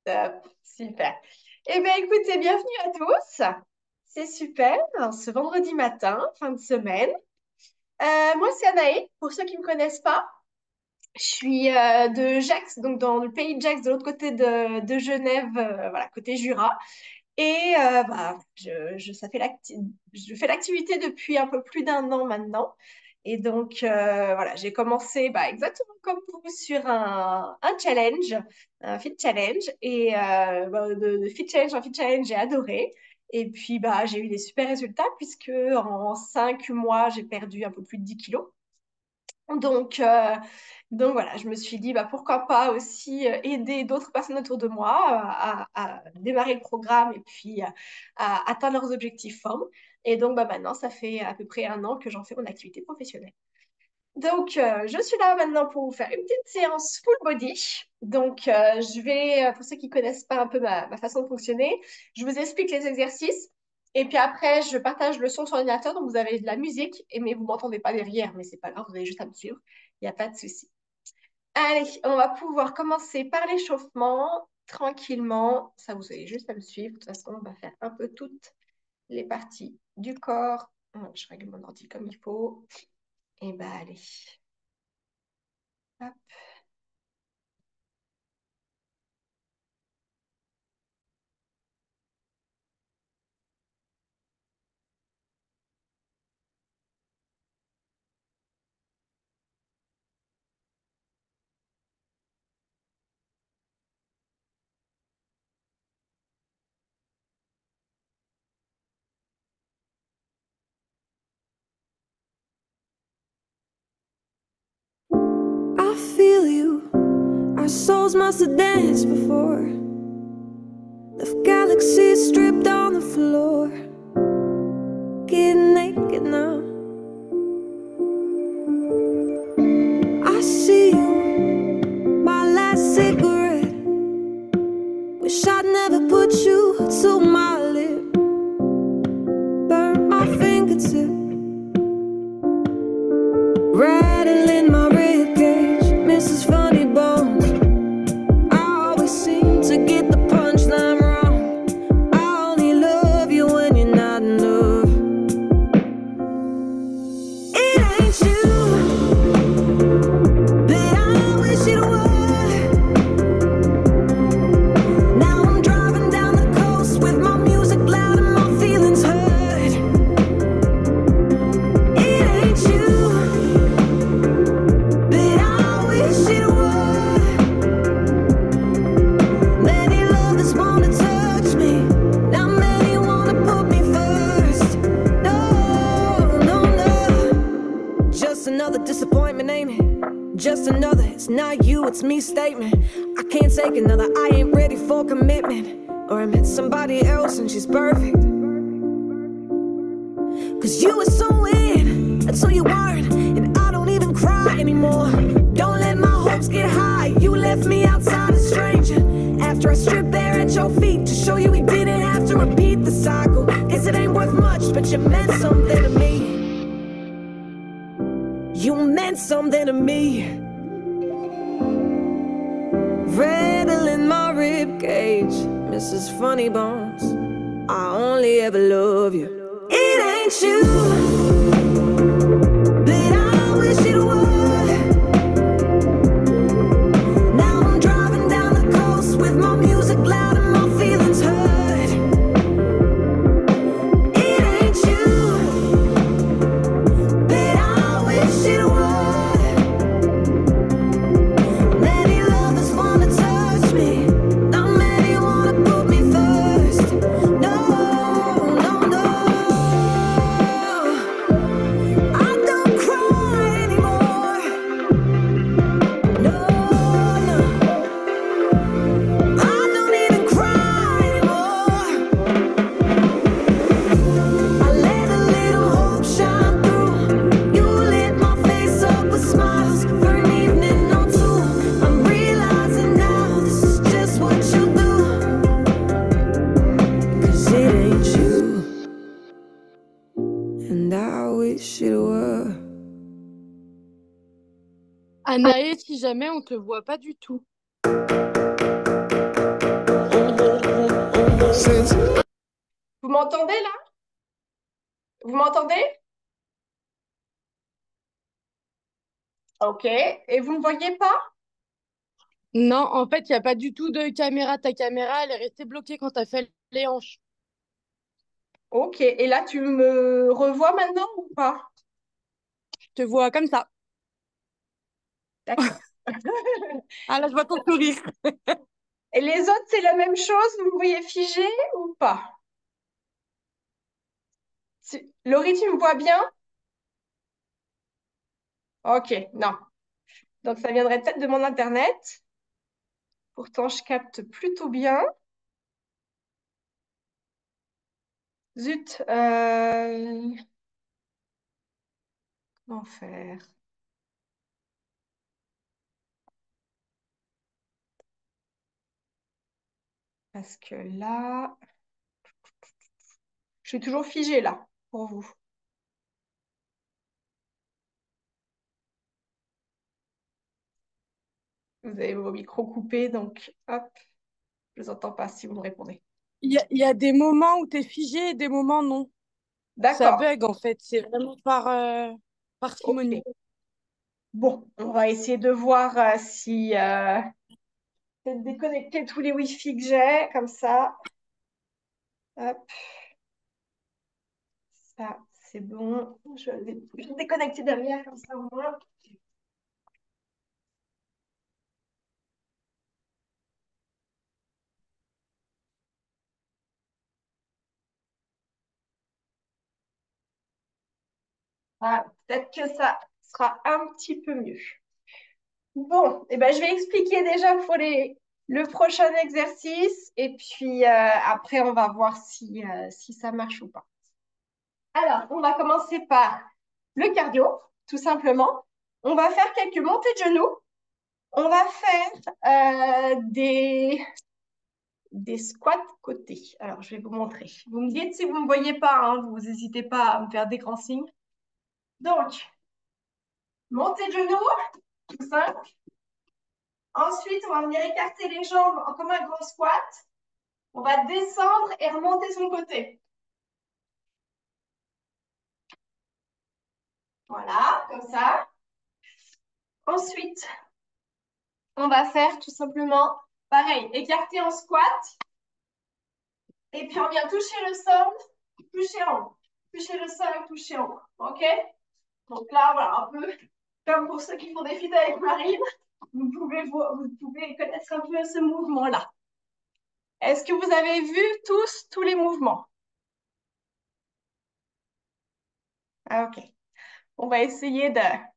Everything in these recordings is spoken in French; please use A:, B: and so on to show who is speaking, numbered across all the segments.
A: Top, super. Eh bien, écoutez, bienvenue à tous. C'est super, ce vendredi matin, fin de semaine. Moi, c'est Anaë, pour ceux qui ne me connaissent pas. Je suis de Gex, donc dans le pays de Gex, de l'autre côté de Genève, voilà, côté Jura. Et ça fait je fais l'activité depuis un peu plus d'un an maintenant. Et donc, voilà, j'ai commencé exactement comme vous sur un challenge, un fit challenge. Et de fit challenge en fit challenge, j'ai adoré. Et puis, j'ai eu des super résultats puisque en 5 mois, j'ai perdu un peu plus de 10 kilos. Donc, euh, donc voilà, je me suis dit, pourquoi pas aussi aider d'autres personnes autour de moi à démarrer le programme et puis à atteindre leurs objectifs forts. Et donc maintenant, ça fait à peu près un an que j'en fais mon activité professionnelle. Donc, je suis là maintenant pour vous faire une petite séance full body. Donc, je vais, pour ceux qui connaissent pas un peu ma façon de fonctionner, je vous explique les exercices. Et puis après, je partage le son sur l'ordinateur. Donc, vous avez de la musique, mais vous m'entendez pas derrière. Mais c'est pas grave, vous avez juste à me suivre. Il n'y a pas de souci. Allez, on va pouvoir commencer par l'échauffement, tranquillement. Ça, vous avez juste à me suivre. De toute façon, on va faire un peu toutes les parties du corps. Je règle mon ordi comme il faut. Et allez. Hop.
B: I feel you. Our souls must have danced before. The galaxies stripped on the floor. Getting naked now. I see you, my last cigarette. Wish I'd never put you to my lip. Burn my fingertip. Rattling my ribcage, Mrs. Funny Bones. I always seem to get the punchline wrong. I only love you when you're not in love. It ain't you, but I wish it were. Now I'm driving down the coast with my music loud and my feelings hurt. It ain't you, but I wish it were. Many lovers wanna touch me, not many wanna put me first. No, no, no. Just another disappointment, ain't it? Just another, it's not you, it's me statement. I can't take another, I ain't ready for commitment. Or I met somebody else and she's perfect. Cause you were so in until you weren't, and I don't even cry anymore. Don't let my hopes get high, you left me outside a stranger. After I stripped bare at your feet to show you we didn't have to repeat the cycle. Guess it ain't worth much, but you meant something to me. You meant something to me. Rattling my ribcage, Mrs. Funny Bones. I only ever love you. It ain't you, but I wish it were. Now I'm driving down the coast with my music loud and my feelings hurt. It ain't you, but I wish it were. Many lovers wanna touch me, not many wanna put me first. No, no, no. I don't cry anymore. No, no. I don't even cry anymore. I let a little hope shine through. You lit my face up with smiles for an evening or two. I'm realizing now this is just what you do. Cause it ain't you, and I wish it were.
C: Anaë, si jamais on te voit pas du tout.
B: since.
A: Vous m'entendez là? Vous m'entendez? Ok. Et vous ne me voyez pas?
C: Non, en fait, il n'y a pas du tout de caméra. Ta caméra, elle est restée bloquée quand tu as fait les hanches.
A: Ok. Et là, tu me revois maintenant ou pas?
C: Je te vois comme ça.
A: D'accord.
C: Ah là, je vois ton sourire.
A: Et les autres, c'est la même chose? Vous me voyez figé ou pas? Laurie, tu me vois bien? Ok, non. Donc, ça viendrait peut-être de mon Internet. Pourtant, je capte plutôt bien. Zut. Comment faire? Parce que là, je suis toujours figée là, pour vous. Vous avez vos micros coupés, donc hop, je vous entends pas si vous me répondez.
C: Il y a des moments où tu es figé et des moments non. Ça
A: D'accord,
C: bug en fait. C'est vraiment par parcimonie.
A: ok. Bon, on va essayer de voir si peut-être déconnecter tous les Wi-Fi que j'ai, comme ça. Hop, ça, c'est bon. Je vais déconnecter derrière, comme ça au moins. Voilà, peut-être que ça sera un petit peu mieux. Bon, eh ben, je vais expliquer déjà pour le prochain exercice et puis après, on va voir si ça marche ou pas. Alors, on va commencer par le cardio, tout simplement. On va faire quelques montées de genoux. On va faire des squats côtés. Alors, je vais vous montrer. Vous me dites si vous ne me voyez pas, hein, vous n'hésitez pas à me faire des grands signes. Donc, montée de genoux, tout simple. Ensuite, on va venir écarter les jambes comme un gros squat. On va descendre et remonter sur le côté. Voilà, comme ça. Ensuite, on va faire tout simplement pareil, écarter en squat. Et puis, on vient toucher le sol, toucher en haut. Toucher le sol, toucher en haut. OK? Donc là, voilà, un peu comme pour ceux qui font des feats avec Marine, vous pouvez connaître un peu ce mouvement-là. Est-ce que vous avez vu tous les mouvements? Ah, OK. On va essayer de faire.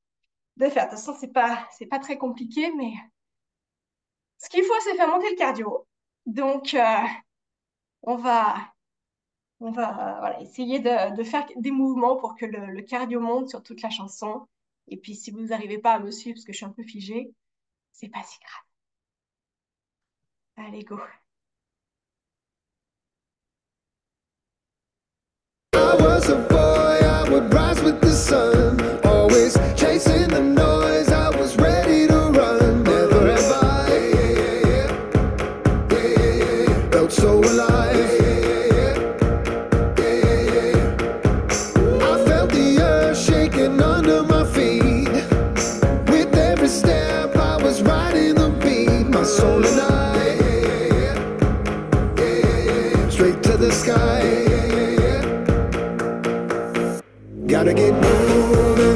A: De toute façon, c'est pas très compliqué, mais ce qu'il faut, c'est faire monter le cardio. Donc, on va, on va voilà, essayer de faire des mouvements pour que le cardio monte sur toute la chanson. Et puis, si vous n'arrivez pas à me suivre parce que je suis un peu figée, c'est pas si grave. Allez, go.
B: I was a boy, I would rise with the sun. Always chasing the noise, I was ready to run. Never have I felt so alive. I felt the earth shaking under my feet. With every step, I was riding the beat. My soul and I, straight to the sky. Gotta get moving.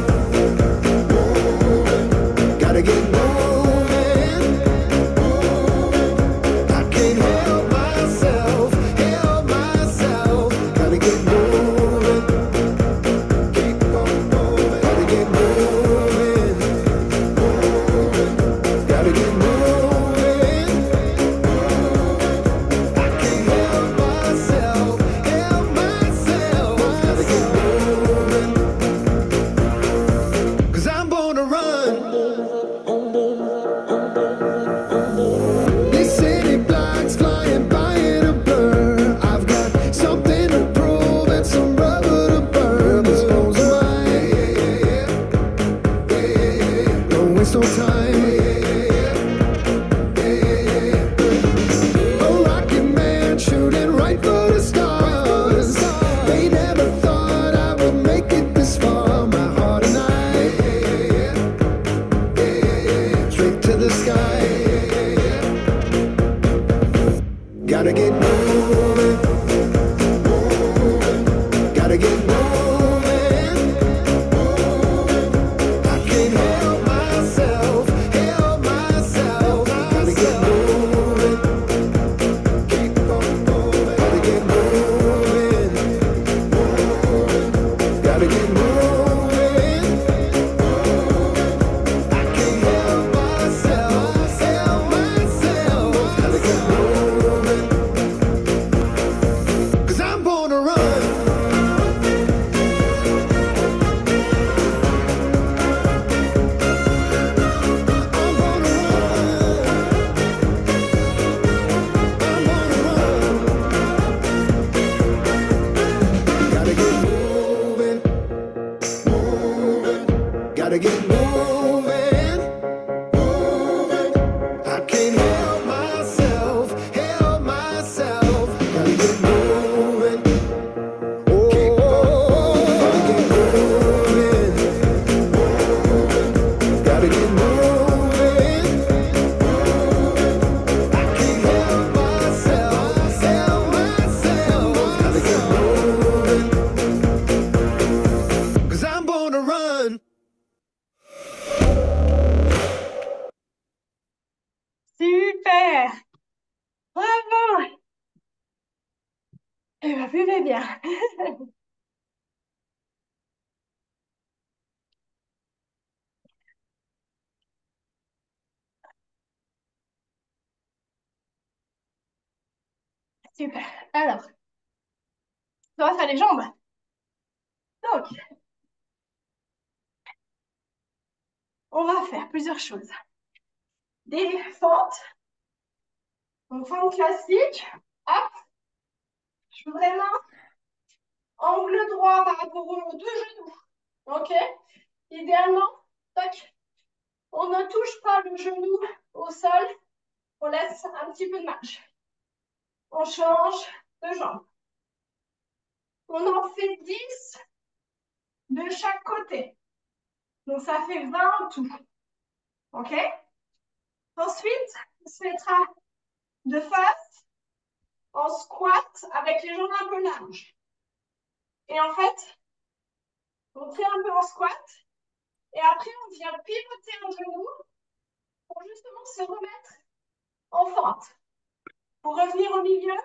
A: buvez bien. Super. Alors, on va faire les jambes. Donc, on va faire plusieurs choses. Des fentes. Donc, fente classique. Hop. Je veux vraiment angle droit par rapport aux deux genoux. OK? Idéalement, tac, on ne touche pas le genou au sol. On laisse un petit peu de marge. On change de jambe. On en fait 10 de chaque côté. Donc, ça fait 20 en tout. OK? Ensuite, on se mettra de face en squat avec les jambes un peu larges. Et en fait, on tire un peu en squat. Et après, on vient pivoter un genou pour justement se remettre en fente. Pour revenir au milieu,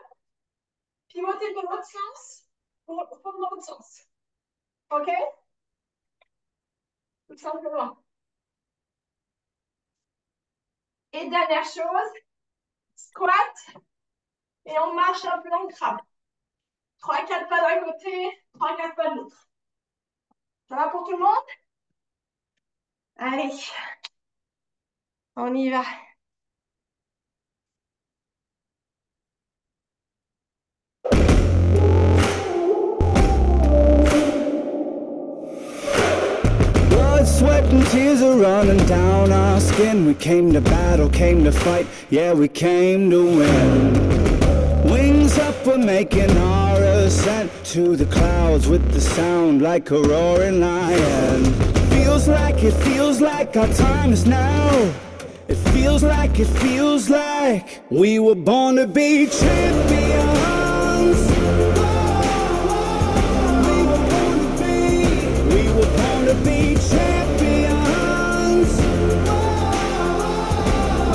A: pivoter de l'autre sens pour prendre l'autre sens. OK? Tout simplement. Et dernière chose, squat et on marche un peu en crabe. 3-4 pas d'un côté, 3-4 pas de l'autre. Ça va pour tout le monde? Allez, on y va.
B: Blood, sweat, and tears are running down our skin. We came to battle, came to fight, yeah, we came to win. Wings up, we're making our ascent to the clouds with the sound like a roaring lion. It feels like our time is now. It feels like we were born to be champions. We were born to be champions.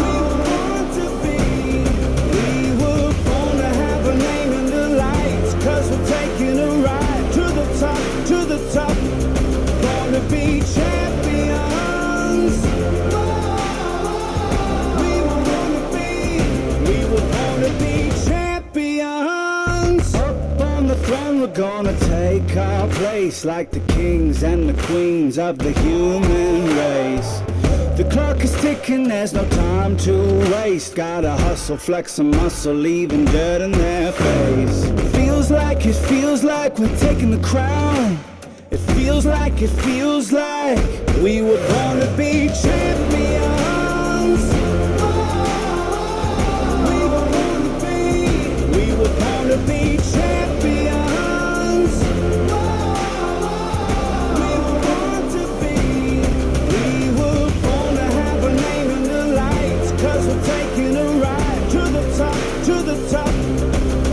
B: We were born to be. We were born to have a name in the lights. 'Cause we're taking a ride to the top, to the top. Born to be champions. We were born to be champions. Up on the throne, we're gonna take our place like the kings and the queens of the human race. The clock is ticking, there's no time to waste. Gotta hustle, flex some muscle, leaving dirt in their face. It feels like we're taking the crown. It feels like we were born to be champions. We were born to be champions. We were born to be. We were born to have a name in the lights. 'Cause we're taking a ride to the top, to the top.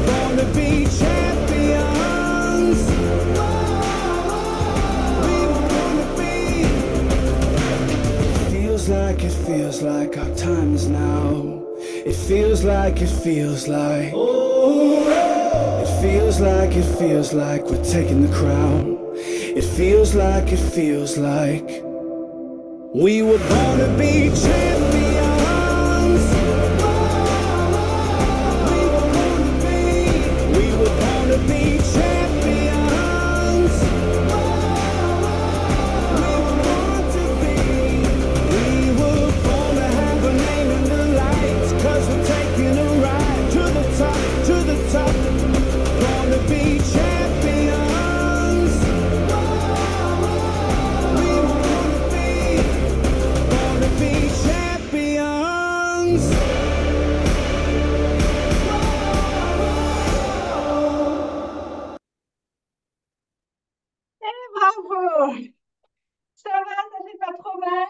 B: Born to be champions. We were born to be. It feels like our time is now. It feels like oh, it feels like we're taking the crown. It feels like we were born to be champions. We were born to be champions. We were born to be. We were born to have a name in the lights. 'Cause we're taking a ride to the top, to the top. Born to be champions. We were born to be champions.
A: Bravo! Ça va, ça fait pas trop mal.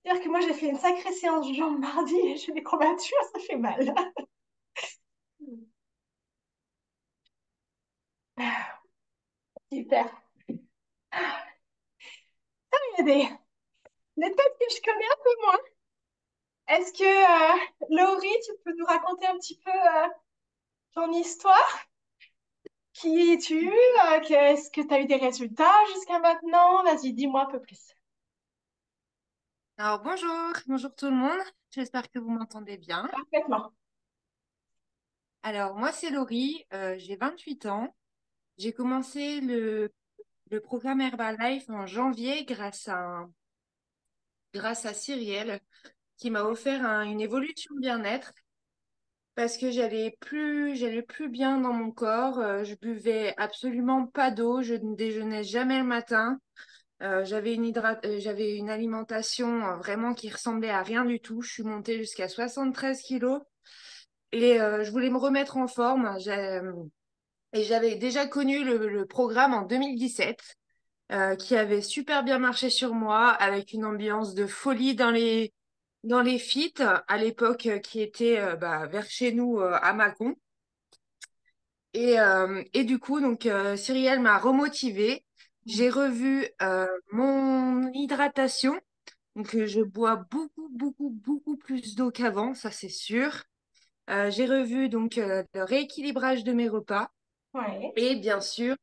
A: C'est-à-dire que moi, j'ai fait une sacrée séance de jambes mardi et j'ai des courbatures, ça fait mal. Super. Ah, il y a des têtes que je connais un peu moins. Est-ce que, Laurie, tu peux nous raconter un petit peu ton histoire? Qui es-tu? Est-ce que tu as eu des résultats jusqu'à maintenant? Vas-y, dis-moi un peu plus.
D: Alors bonjour tout le monde. J'espère que vous m'entendez bien.
A: Parfaitement.
D: Alors moi c'est Laurie, j'ai 28 ans. J'ai commencé le programme Herbalife en janvier grâce à Cyrielle qui m'a offert une évolution bien-être parce que j'allais plus bien dans mon corps. Je buvais absolument pas d'eau, je ne déjeunais jamais le matin. J'avais une alimentation vraiment qui ressemblait à rien du tout. Je suis montée jusqu'à 73 kilos et je voulais me remettre en forme. Et j'avais déjà connu le programme en 2017 qui avait super bien marché sur moi avec une ambiance de folie dans les feats à l'époque qui était vers chez nous à Mâcon. Et du coup, donc, Cyrielle m'a remotivée. J'ai revu mon hydratation. Donc, je bois beaucoup, beaucoup, beaucoup plus d'eau qu'avant, ça c'est sûr. J'ai revu donc le rééquilibrage de mes repas
A: Ouais.
D: et bien sûr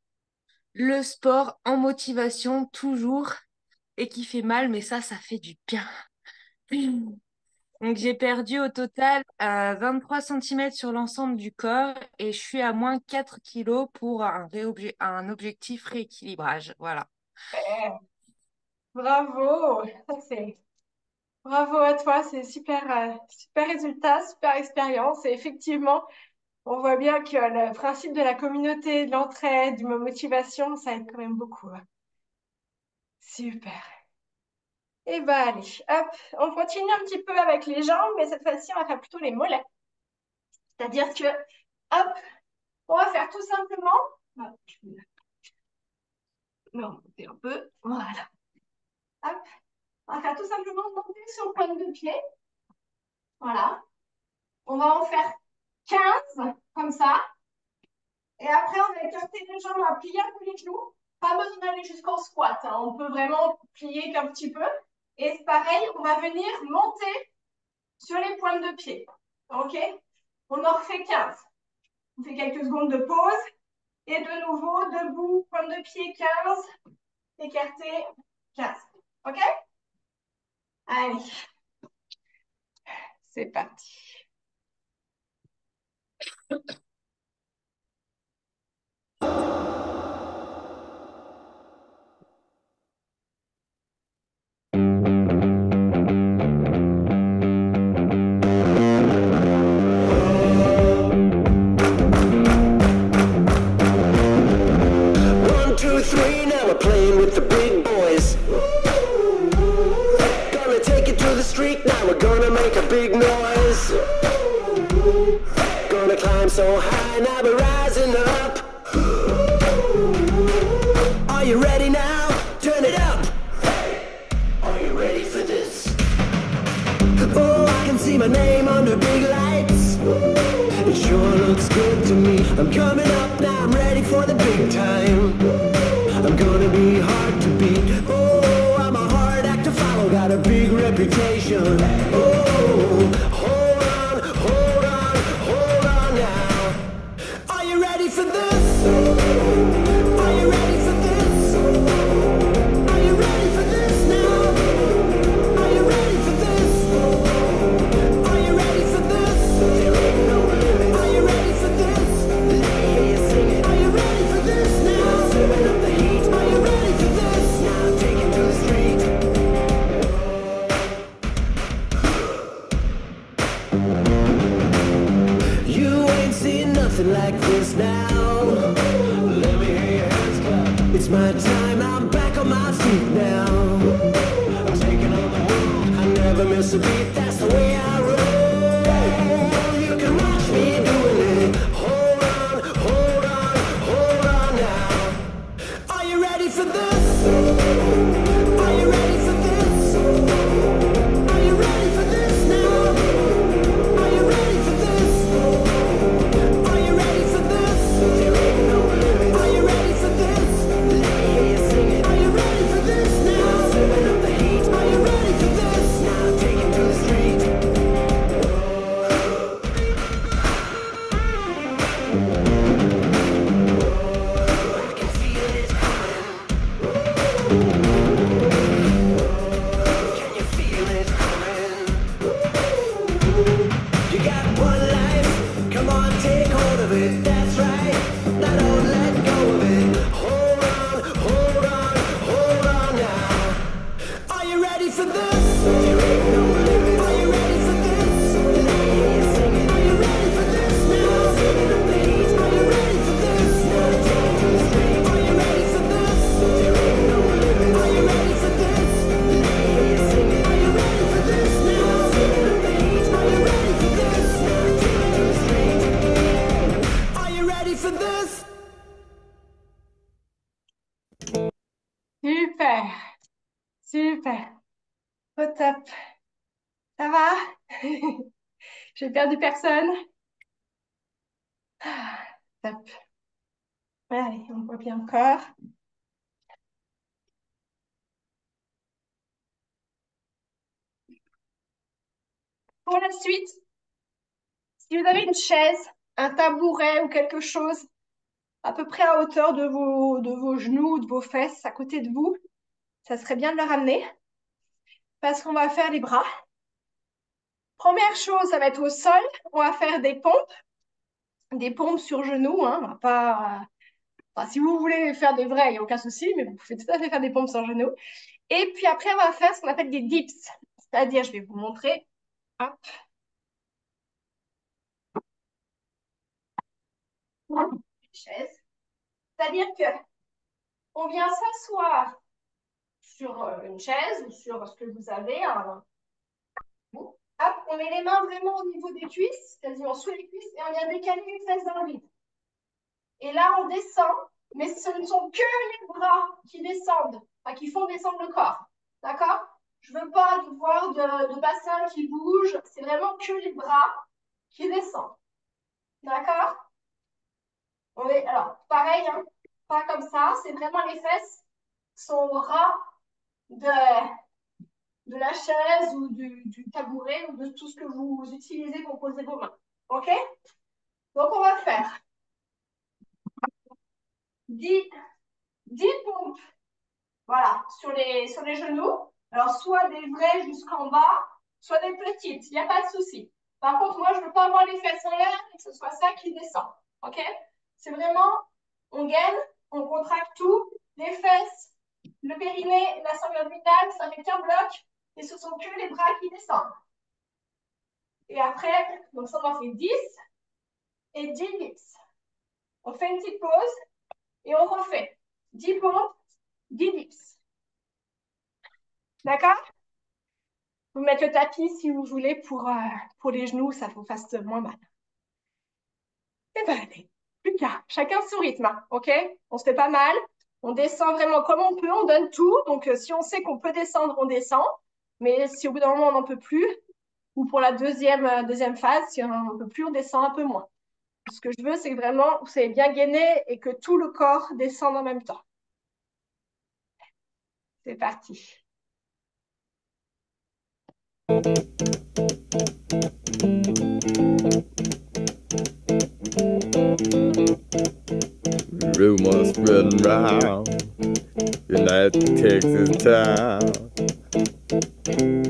D: le sport en motivation toujours et qui fait mal, mais ça fait du bien. Donc, j'ai perdu au total 23 centimètres sur l'ensemble du corps et je suis à moins 4 kilos pour un objectif rééquilibrage. Voilà.
A: Eh, bravo. Bravo à toi. C'est super, super résultat, super expérience. Et effectivement, on voit bien que le principe de la communauté, de l'entraide, de la motivation, ça aide quand même beaucoup, hein. Super. Et ben allez, hop, on continue un petit peu avec les jambes, mais cette fois-ci, on va faire plutôt les mollets. C'est-à-dire que, hop, on va faire tout simplement, hop, je vais me remonter un peu, voilà. Hop, on va faire tout simplement monter sur le point de pied. Voilà. On va en faire 15, comme ça. Et après, on va écarter les jambes, on va plier un peu les genoux. Pas besoin d'aller jusqu'en squat, hein. On peut vraiment plier qu'un petit peu. Et c'est pareil, on va venir monter sur les pointes de pied. OK? On en refait 15. On fait quelques secondes de pause. Et de nouveau, debout, pointe de pied 15. Écarté 15. OK? Allez. C'est parti.
B: One, two, three, now we're playing with the big boys. Gonna take it to the street, now we're gonna make a big noise. Gonna climb so high, now we're rising up. Are you ready now? Turn it up. Are you ready for this? Oh, I can see my name under big lights. It sure looks good to me. I'm coming up now, I'm ready for the big time. I'm gonna be hard to beat. Oh, I'm a hard act to follow, got a big reputation. Oh, hold on, hold on, hold on now. Are you ready for this? Are you ready for this? Are you ready for this now? Are you ready for this? Are you ready for this? There ain't no limit. Are you ready for this? Hear you sing it. Are you ready for this now? Serving up the heat. Are you ready for this? Now take it to the street. You ain't seen nothing like this now. Let me hear your hands clap. It's my time, I'm back on my feet now. I'm taking on the world. I never miss a beat, that's the way I roll. You can watch me doing it. Hold on, hold on, hold on now. Are you ready for this? Are you ready for this? Are you ready for this now? Are you ready for this? Are you ready for this? There ain't no limit. Are you ready for this? Let me hear you sing it. Are you ready for this now? Serving up the heat. Are you ready for this? Now take it to the street.
A: Ça va? J'ai perdu personne. Ah, top. Allez, on voit bien encore. Pour la suite, si vous avez une chaise, un tabouret ou quelque chose à peu près à hauteur de vos genoux, de vos fesses, à côté de vous, ça serait bien de le ramener parce qu'on va faire les bras. Première chose, ça va être au sol. On va faire des pompes sur genoux. Hein. On va pas, enfin, si vous voulez faire des vrais, il n'y a aucun souci, mais vous pouvez tout à fait faire des pompes sur genoux. Et puis après, on va faire ce qu'on appelle des dips. C'est-à-dire, je vais vous montrer. Hop. Chaise. C'est-à-dire que on vient s'asseoir sur une chaise ou sur ce que vous avez. Hop, on met les mains vraiment au niveau des cuisses, quasiment sous les cuisses, et on vient décaler les fesses dans le vide. Et là, on descend, mais ce ne sont que les bras qui descendent, enfin, qui font descendre le corps. D'accord? Je ne veux pas voir de bassin qui bouge, c'est vraiment que les bras qui descendent. D'accord? Alors, pareil, hein, pas comme ça, c'est vraiment les fesses sont au ras de la chaise ou du tabouret ou de tout ce que vous utilisez pour poser vos mains. OK? Donc, on va faire 10 pompes, voilà, sur les genoux. Alors, soit des vrais jusqu'en bas, soit des petites. Il n'y a pas de souci. Par contre, moi, je ne veux pas avoir les fesses en l'air et que ce soit ça qui descend. OK? C'est vraiment, on gaine, on contracte tout. Les fesses, le périnée, la sangle abdominale, ça fait qu'un bloc. Et ce sont que les bras qui descendent. Et après, donc ça, on en fait 10 et 10 dips. On fait une petite pause et on refait 10 pompes, 10 dips. D'accord? Vous mettez le tapis si vous voulez pour les genoux, ça vous fasse moins mal. Et ben allez, plus qu'à. Chacun son rythme, hein, ok? On se fait pas mal. On descend vraiment comme on peut, on donne tout. Donc si on sait qu'on peut descendre, on descend. Mais si au bout d'un moment on n'en peut plus, ou pour la deuxième phase, si on n'en peut plus, on descend un peu moins. Ce que je veux, c'est que vraiment, vous savez bien gainer et que tout le corps descende en même temps. C'est parti.
B: Rumors spreading round in that Texas town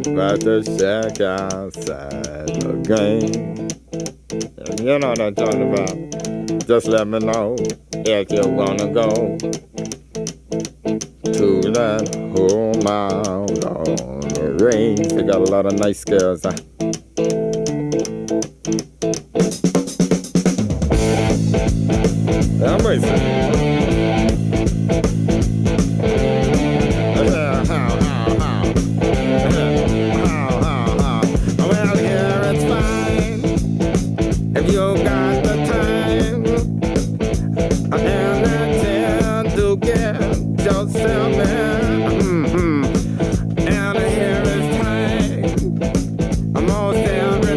B: about the shack outside the game. And you know what I'm talking about. Just let me know if you wanna go to that home out on the range. They got a lot of nice girls. Well, here it's fine if you got the time and the chance to get yourself in. And here it's time most every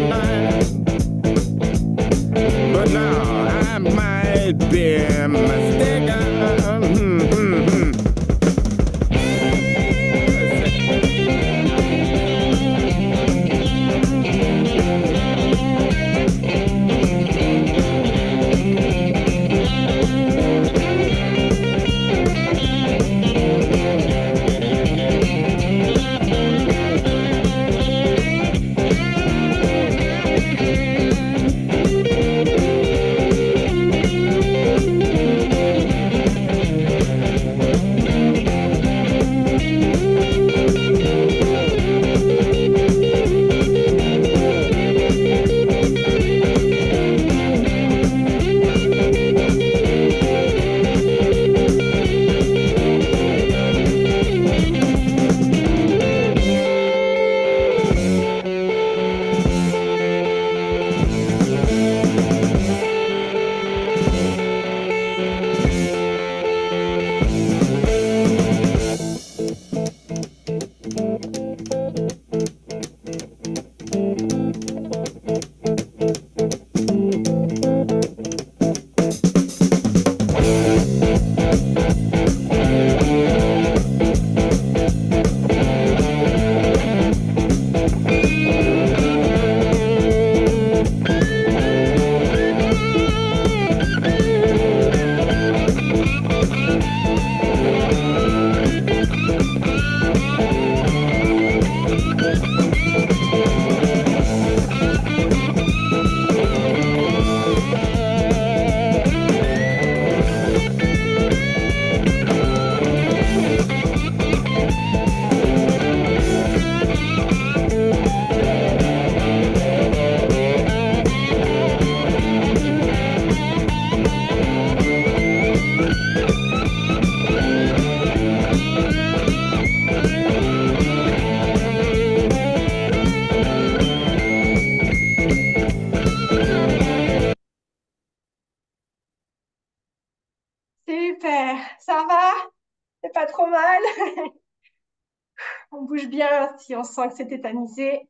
A: bouge bien si on sent que c'est tétanisé.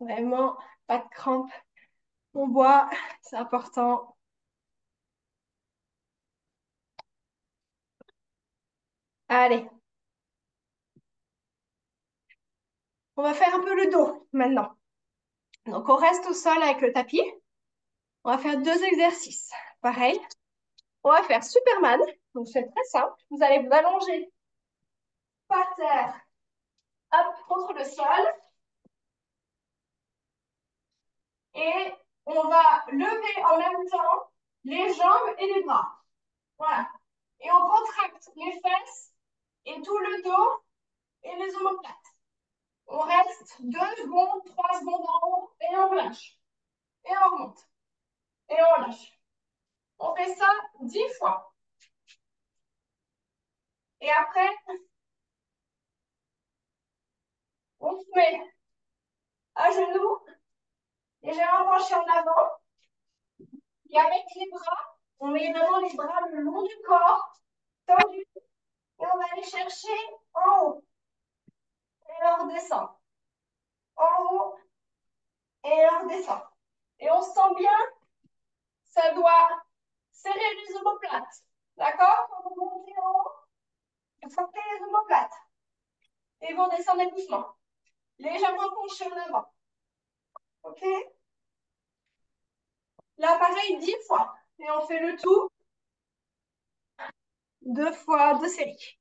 A: Vraiment, pas de crampes. On boit, c'est important. Allez, on va faire un peu le dos maintenant. Donc, on reste au sol avec le tapis. On va faire deux exercices. Pareil, on va faire Superman. Donc, c'est très simple. Vous allez vous allonger par terre, hop, contre le sol. Et on va lever en même temps les jambes et les bras. Voilà. Et on contracte les fesses et tout le dos et les omoplates. On reste 2 secondes, 3 secondes en haut et on relâche. Et on remonte. Et on relâche. On fait ça 10 fois. Et après, on se met à genoux, légèrement penché en avant. Et avec les bras, on met vraiment les bras le long du corps, tendus. Et on va aller chercher en haut. Et on redescend. En haut. Et on redescend. Et on sent bien, ça doit serrer les omoplates. D'accord? Quand vous montez en haut, vous sentez les omoplates. Et vous descendez doucement. Légèrement penché en avant. OK? Là, pareil, 10 fois. Et on fait le tout 2 fois, 2 séries.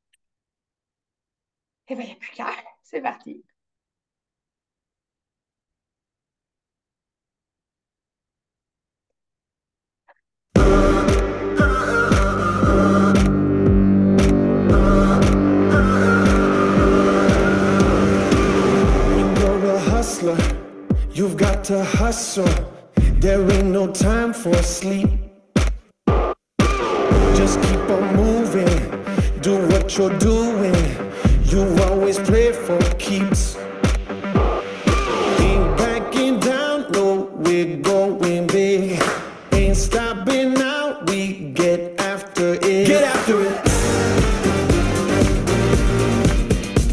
A: Et bien, il n'y a plus qu'à. C'est parti.
B: You're a hustler, you've got to hustle. There ain't no time for sleep. Just keep on moving, do what you're doing. You always play for keeps. Ain't backing down, no, we're going big. Ain't stopping now, we get after it. Get after it.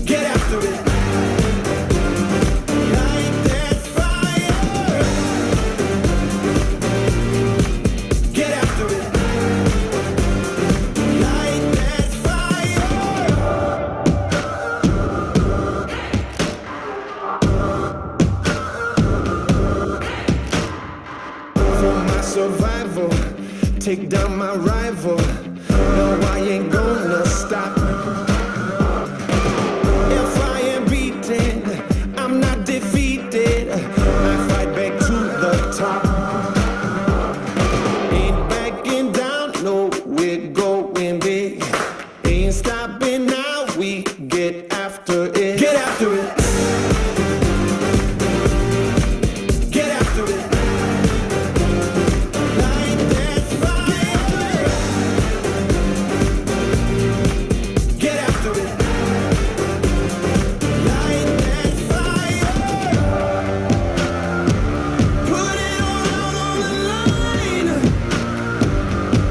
B: Get after it. Light that fire. Get after it. Light that fire. For my survival, take down my rival. No, I ain't gonna stop. If I am beaten, I'm not defeated. I fight back to the top. Ain't backing down, no, we're going big. Ain't stopping now, we get after it. Get after it. Get after it. Light that fire. Get after it. Light that fire. Put it all out on the line.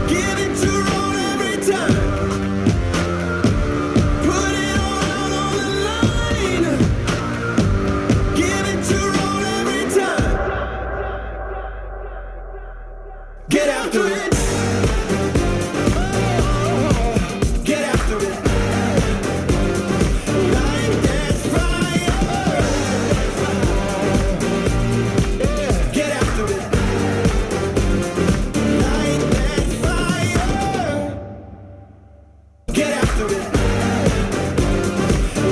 B: Give it your all every time. Put it all out on the line. Give it your all every time. Get after it. Get after it. Light that fire. Get after it. Light that fire. Get after it.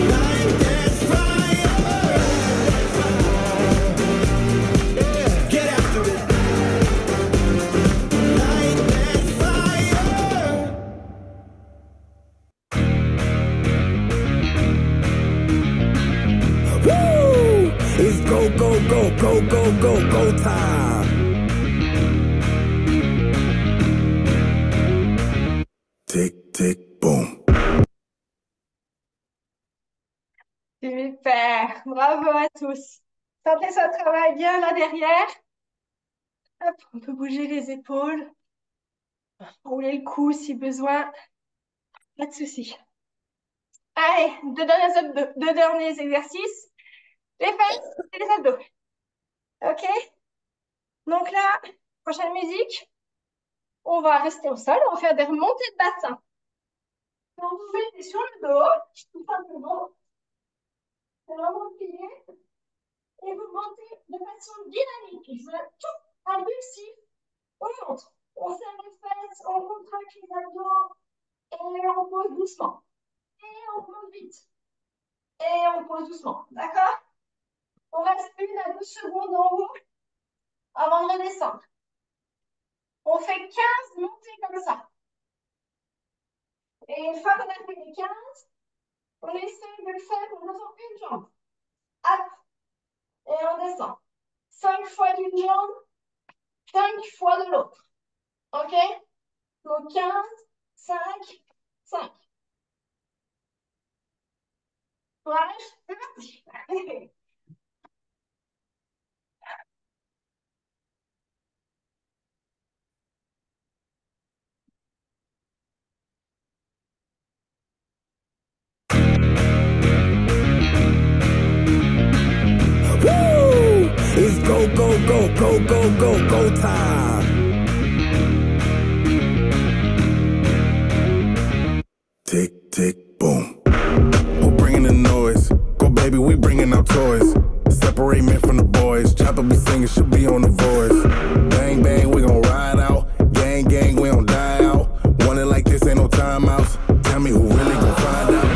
B: Light that fire. Get after it. Light that fire. Woo! It's go, go, go, go, go, go, go time. Tick, tick, boom.
A: Super. Bravo à tous. Sentez ça travaille bien là derrière. Hop, on peut bouger les épaules. Rouler le cou si besoin. Pas de souci. Allez, deux derniers exercices. Les fesses et les abdos. OK? Donc là, prochaine musique, on va rester au sol, on va faire des remontées de bassin. Donc vous mettez sur le dos, tout simplement, c'est vraiment plié, et vous montez de façon dynamique. Je veux tout impulsif. On monte, on serre les fesses, on contracte les abdos, et on pose doucement. Et on monte vite. Et on pose doucement. D'accord? On reste 1 à 2 secondes en haut avant de redescendre. On fait 15 montées comme ça. Et une fois qu'on a fait les 15, on essaie de le faire en faisant une jambe. Hop, et on descend. 5 fois d'une jambe, 5 fois de l'autre. OK? Donc 15, 5, 5. Courage, c'est parti.
B: Woo! It's go, go, go, go, go, go, go time. Tick, tick, boom. Who bringing the noise? Go, baby, we bringing our toys. Separate men from the boys. Chopper be singing, should be on the voice. Bang, bang, we gon' ride out. Gang, gang, we don't die out. Want it like this, ain't no timeouts. Tell me who really gon' find out.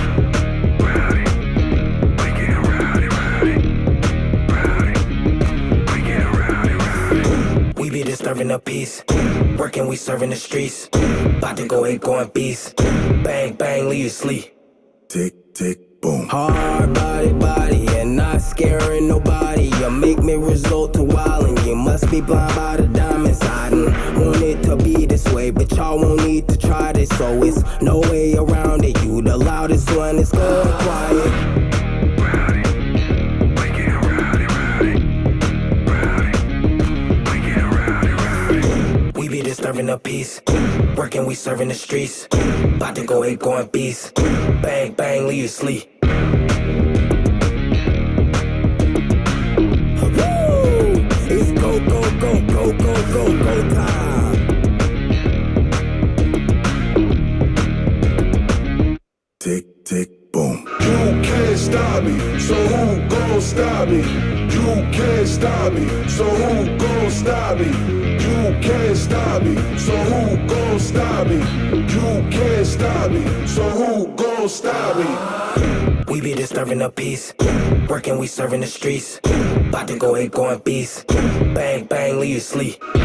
B: We be disturbing the peace. Working, we serving the streets. About to go 8, going beast. Bang, bang, leave you sleep. Tick, tick, boom. Hard body, body, and not scaring nobody. You make me resort to wildin'. You must be blind by the diamonds. I didn't want it to be this way, but y'all won't need to try this. So it's no way around it. You the loudest one, it's going quiet. Disturbing the peace. Working, we serving the streets. About to go 8, going beast. Bang, bang, leave you sleep. Woo! It's go, go, go, go, go, go, go time. Tick, tick, boom. You can't stop me, so who gon' stop me? You can't stop me, so who gon' stop me? You can't stop me, so who gon' stop me? You can't stop me, so who gon' stop me? We be disturbing the peace. Working, we serving the streets. About to go 8, going beast. Bang, bang, leave you sleep. Woo!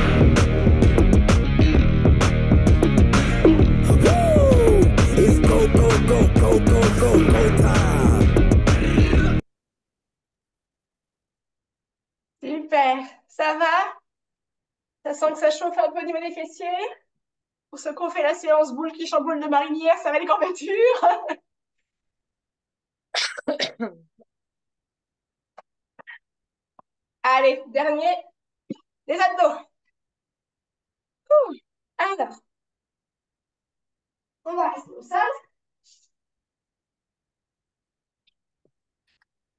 B: It's go, go, go, go, go, go, go time.
A: Super. Ça va? Ça sent que ça chauffe un peu au niveau des fessiers. Pour ceux qui ont fait la séance boule qui chamboule de marinière, ça va les courbatures. Allez, dernier, les abdos. Alors, on va rester au sol.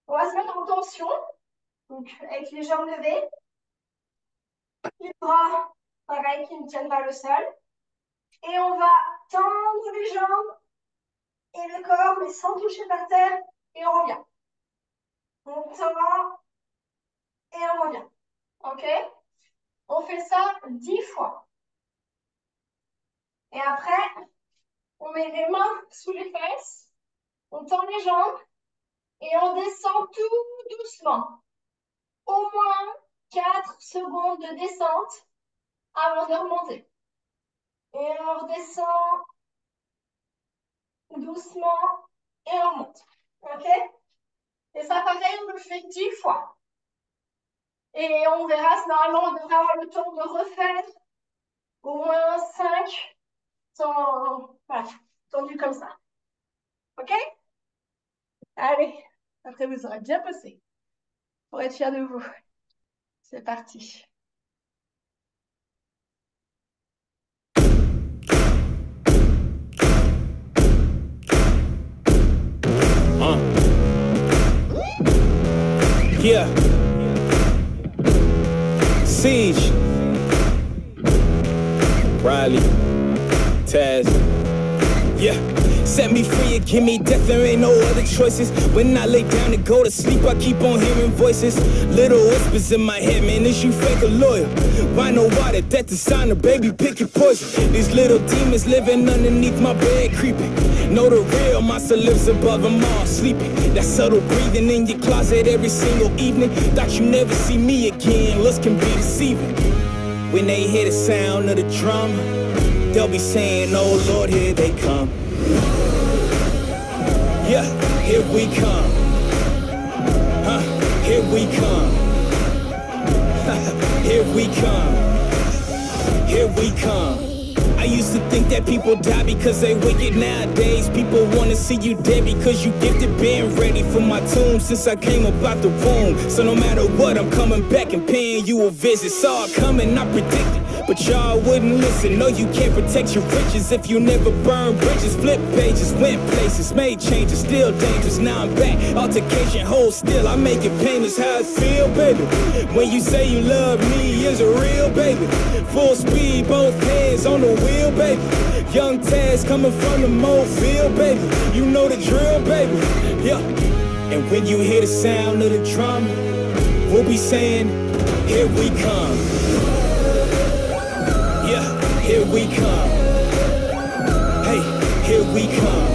A: On va se mettre en tension, donc avec les jambes levées. Les bras, pareil, qui nous tiennent vers le sol. Et on va tendre les jambes et le corps, mais sans toucher par terre. Et on revient. On tend et on revient. OK? On fait ça 10 fois. Et après, on met les mains sous les fesses. On tend les jambes. Et on descend tout doucement. Au moins 4 secondes de descente avant de remonter. Et on redescend doucement et on remonte. OK? Et ça, pareil, on le fait 10 fois. Et on verra, normalement, on devrait avoir le temps de refaire au moins 5 voilà, tendus comme ça. OK? Allez, après vous aurez bien bossé pour être fiers de vous. C'est parti.
B: Yeah. Siege. Riley. Taz. Yeah. Set me free and give me death, there ain't no other choices. When I lay down to go to sleep, I keep on hearing voices. Little whispers in my head, man, is you fake or loyal? Why no water, that the sign of baby, pick your poison. These little demons living underneath my bed, creeping. Know the real monster lives above them all, sleeping. That subtle breathing in your closet every single evening. Thought you never see me again, looks can be deceiving. When they hear the sound of the drum, they'll be saying, oh Lord, here they come. Yeah, here we come. Here we come. Here we come. Here we come. I used to think that people die because they wicked. Nowadays people wanna see you dead because you gifted. Been ready for my tomb since I came up out the womb. So no matter what, I'm coming back and paying you a visit. Saw it coming, I predicted, but y'all wouldn't listen. No, you can't protect your riches if you never burn bridges. Flip pages, went places, made changes, still dangerous. Now I'm back, altercation, hold still. I make it painless how it feel, baby. When you say you love me, is it real, baby? Full speed, both hands on the wheel, baby. Young Taz coming from the Mobile, baby. You know the drill, baby. Yeah. And when you hear the sound of the drum, we'll be saying, here we come. Yeah, here we come. Hey, here we come.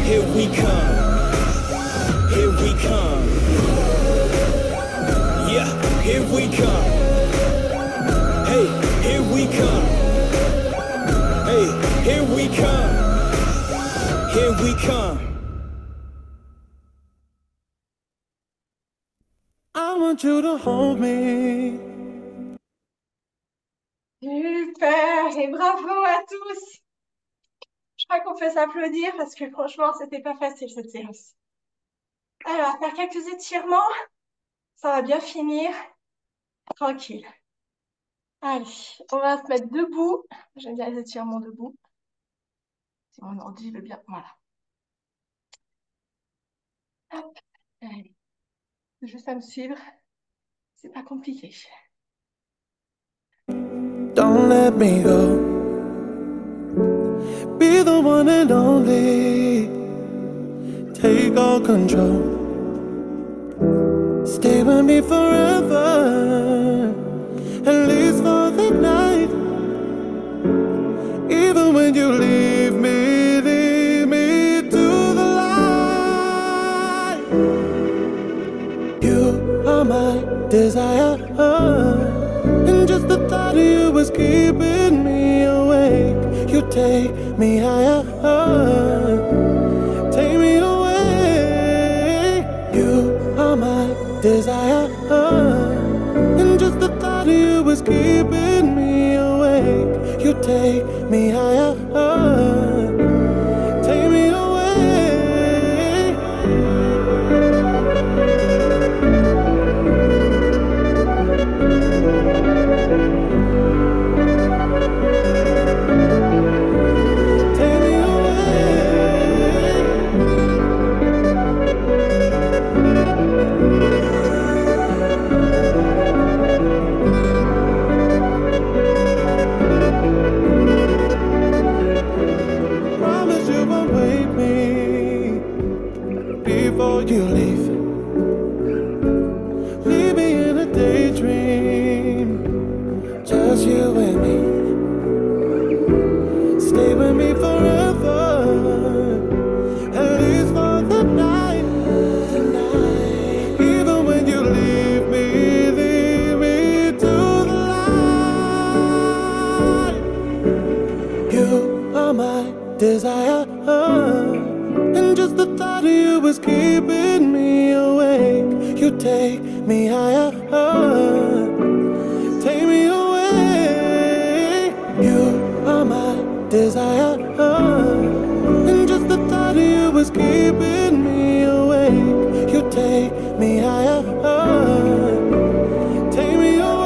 B: Here we come. Here we come. Yeah, here we come. Hey, here we come. Hey, here we come. Here we come. I want you to hold me.
A: Super, et bravo à tous. Je crois qu'on peut s'applaudir parce que franchement, c'était pas facile cette séance. Alors, faire quelques étirements, ça va bien finir. Tranquille. Allez, on va se mettre debout. J'aime bien les étirements debout. Si mon ordi veut bien, voilà. Hop, allez. Juste à me suivre. C'est pas compliqué.
B: Don't let me go. Be the one and only. Take all control. Stay with me forever. At least for the night. Even when you leave me to the light. You are my desire. And just the thought of you was keeping me awake. You take me higher, take me away. You are my desire, and just the thought of you was keeping me awake. You take me higher, take me away. Before you leave, leave me in a daydream. Just you and me. Stay with me forever. At least for the night. Even when you leave me to the light. You are my desire. And just the thought of you was keeping me awake. You take me higher, take me away. You are my desire, and just the thought of you was keeping me awake. You take me higher, take me away.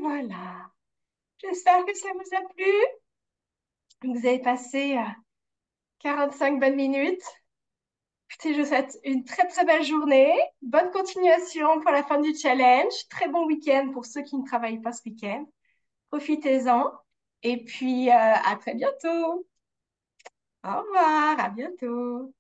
A: voilà. J'espère que ça vous a plu. Vous avez passé 45 bonnes minutes. Écoutez, je vous souhaite une très très belle journée. Bonne continuation pour la fin du challenge. Très bon week-end pour ceux qui ne travaillent pas ce week-end. Profitez-en. Et puis, à très bientôt. Au revoir, à bientôt.